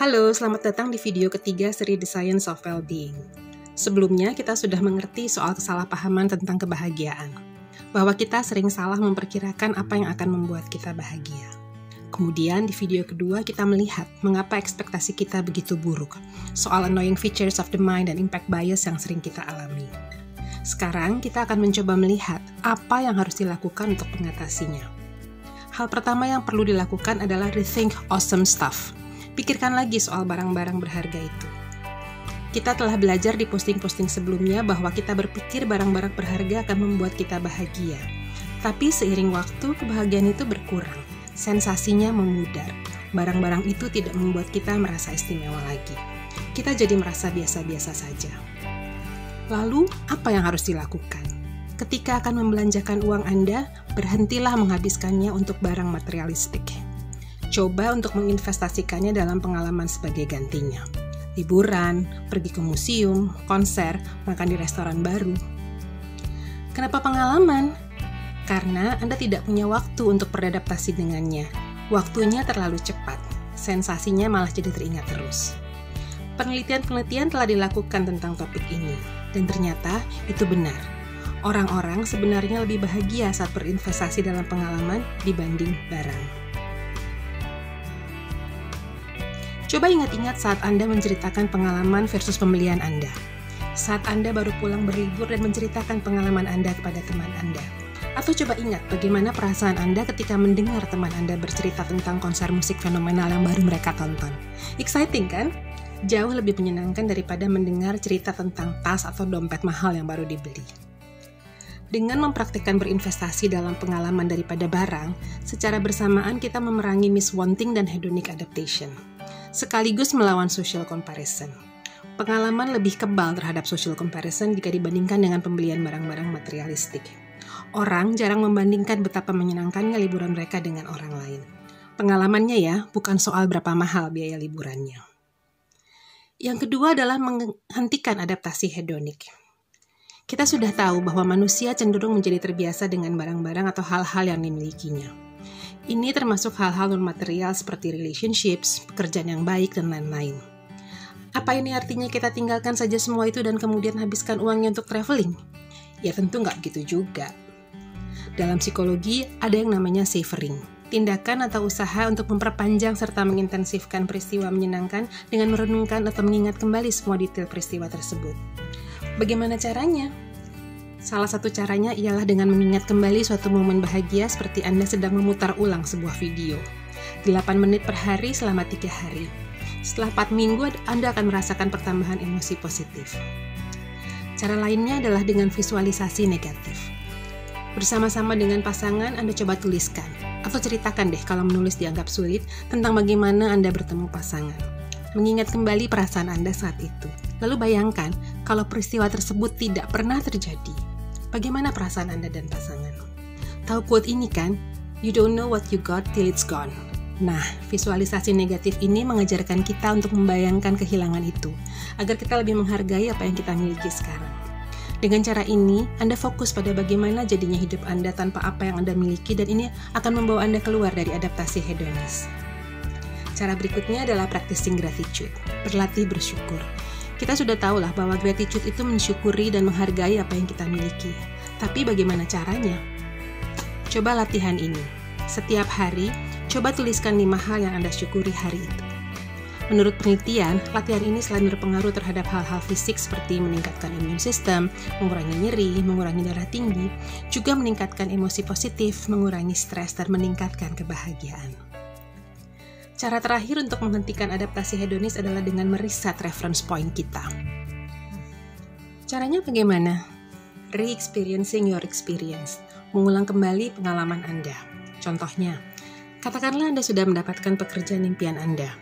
Halo, selamat datang di video ketiga seri The Science of Well-Being. Sebelumnya, kita sudah mengerti soal kesalahpahaman tentang kebahagiaan, bahwa kita sering salah memperkirakan apa yang akan membuat kita bahagia. Kemudian, di video kedua, kita melihat mengapa ekspektasi kita begitu buruk, soal annoying features of the mind dan impact bias yang sering kita alami. Sekarang, kita akan mencoba melihat apa yang harus dilakukan untuk mengatasinya. Hal pertama yang perlu dilakukan adalah rethink awesome stuff. Pikirkan lagi soal barang-barang berharga itu. Kita telah belajar di posting-posting sebelumnya bahwa kita berpikir barang-barang berharga akan membuat kita bahagia. Tapi seiring waktu, kebahagiaan itu berkurang. Sensasinya memudar. Barang-barang itu tidak membuat kita merasa istimewa lagi. Kita jadi merasa biasa-biasa saja. Lalu, apa yang harus dilakukan? Ketika akan membelanjakan uang Anda, berhentilah menghabiskannya untuk barang materialistik. Coba untuk menginvestasikannya dalam pengalaman sebagai gantinya. Liburan, pergi ke museum, konser, makan di restoran baru. Kenapa pengalaman? Karena Anda tidak punya waktu untuk beradaptasi dengannya. Waktunya terlalu cepat, sensasinya malah jadi teringat terus. Penelitian-penelitian telah dilakukan tentang topik ini, dan ternyata itu benar. Orang-orang sebenarnya lebih bahagia saat berinvestasi dalam pengalaman dibanding barang. Coba ingat-ingat saat Anda menceritakan pengalaman versus pembelian Anda. Saat Anda baru pulang berlibur dan menceritakan pengalaman Anda kepada teman Anda. Atau coba ingat bagaimana perasaan Anda ketika mendengar teman Anda bercerita tentang konser musik fenomenal yang baru mereka tonton. Exciting kan? Jauh lebih menyenangkan daripada mendengar cerita tentang tas atau dompet mahal yang baru dibeli. Dengan mempraktikkan berinvestasi dalam pengalaman daripada barang, secara bersamaan kita memerangi miswanting dan hedonic adaptation, sekaligus melawan social comparison. Pengalaman lebih kebal terhadap social comparison jika dibandingkan dengan pembelian barang-barang materialistik. Orang jarang membandingkan betapa menyenangkannya liburan mereka dengan orang lain. Pengalamannya ya, bukan soal berapa mahal biaya liburannya. Yang kedua adalah menghentikan adaptasi hedonik. Kita sudah tahu bahwa manusia cenderung menjadi terbiasa dengan barang-barang atau hal-hal yang dimilikinya. Ini termasuk hal-hal non-material seperti relationships, pekerjaan yang baik, dan lain-lain. Apa ini artinya kita tinggalkan saja semua itu dan kemudian habiskan uangnya untuk traveling? Ya tentu nggak begitu juga. Dalam psikologi, ada yang namanya savoring, tindakan atau usaha untuk memperpanjang serta mengintensifkan peristiwa menyenangkan dengan merenungkan atau mengingat kembali semua detail peristiwa tersebut. Bagaimana caranya? Salah satu caranya ialah dengan mengingat kembali suatu momen bahagia seperti Anda sedang memutar ulang sebuah video. 8 menit per hari selama 3 hari. Setelah 4 minggu, Anda akan merasakan pertambahan emosi positif. Cara lainnya adalah dengan visualisasi negatif. Bersama-sama dengan pasangan, Anda coba tuliskan, atau ceritakan deh kalau menulis dianggap sulit, tentang bagaimana Anda bertemu pasangan. Mengingat kembali perasaan Anda saat itu. Lalu bayangkan, kalau peristiwa tersebut tidak pernah terjadi. Bagaimana perasaan Anda dan pasangan? Tahu quote ini kan? You don't know what you got till it's gone. Nah, visualisasi negatif ini mengajarkan kita untuk membayangkan kehilangan itu, agar kita lebih menghargai apa yang kita miliki sekarang. Dengan cara ini, Anda fokus pada bagaimana jadinya hidup Anda tanpa apa yang Anda miliki, dan ini akan membawa Anda keluar dari adaptasi hedonis. Cara berikutnya adalah practicing gratitude, berlatih bersyukur. Kita sudah tahu lah bahwa gratitude itu mensyukuri dan menghargai apa yang kita miliki. Tapi bagaimana caranya? Coba latihan ini. Setiap hari, coba tuliskan 5 hal yang Anda syukuri hari itu. Menurut penelitian, latihan ini selain berpengaruh terhadap hal-hal fisik seperti meningkatkan imun sistem, mengurangi nyeri, mengurangi darah tinggi, juga meningkatkan emosi positif, mengurangi stres, dan meningkatkan kebahagiaan. Cara terakhir untuk menghentikan adaptasi hedonis adalah dengan meriset reference point kita. Caranya bagaimana? Re-experiencing your experience, mengulang kembali pengalaman Anda. Contohnya, katakanlah Anda sudah mendapatkan pekerjaan impian Anda.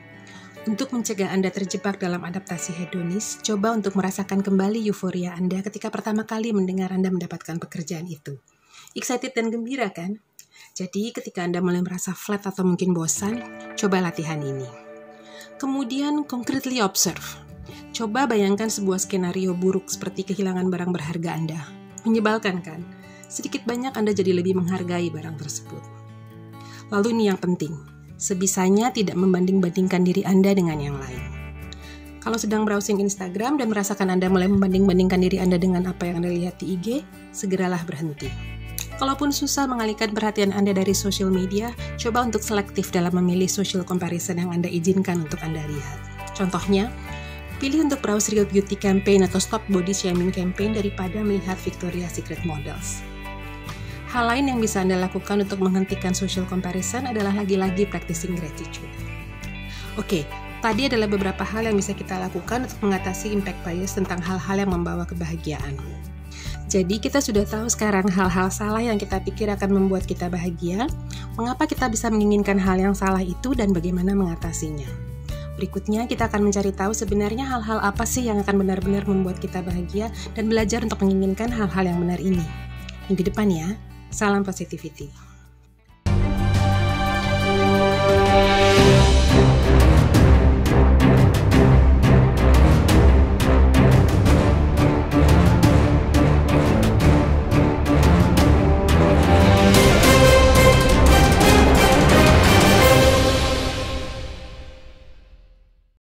Untuk mencegah Anda terjebak dalam adaptasi hedonis, coba untuk merasakan kembali euforia Anda ketika pertama kali mendengar Anda mendapatkan pekerjaan itu. Excited dan gembira kan? Jadi ketika Anda mulai merasa flat atau mungkin bosan, coba latihan ini. Kemudian concretely observe. Coba bayangkan sebuah skenario buruk seperti kehilangan barang berharga Anda. Menyebalkan kan? Sedikit banyak Anda jadi lebih menghargai barang tersebut. Lalu ini yang penting, Sebisanya tidak membanding-bandingkan diri Anda dengan yang lain. Kalau sedang browsing Instagram dan merasakan Anda mulai membanding-bandingkan diri Anda dengan apa yang Anda lihat di IG, segeralah berhenti. Kalaupun susah mengalihkan perhatian Anda dari social media, coba untuk selektif dalam memilih social comparison yang Anda izinkan untuk Anda lihat. Contohnya, pilih untuk browse real beauty campaign atau stop body shaming campaign daripada melihat Victoria's Secret models. Hal lain yang bisa Anda lakukan untuk menghentikan social comparison adalah lagi-lagi practicing gratitude. Oke, tadi adalah beberapa hal yang bisa kita lakukan untuk mengatasi impact bias tentang hal-hal yang membawa kebahagiaan. Jadi kita sudah tahu sekarang hal-hal salah yang kita pikir akan membuat kita bahagia, mengapa kita bisa menginginkan hal yang salah itu dan bagaimana mengatasinya. Berikutnya kita akan mencari tahu sebenarnya hal-hal apa sih yang akan benar-benar membuat kita bahagia dan belajar untuk menginginkan hal-hal yang benar ini. Minggu depan ya, salam positivity.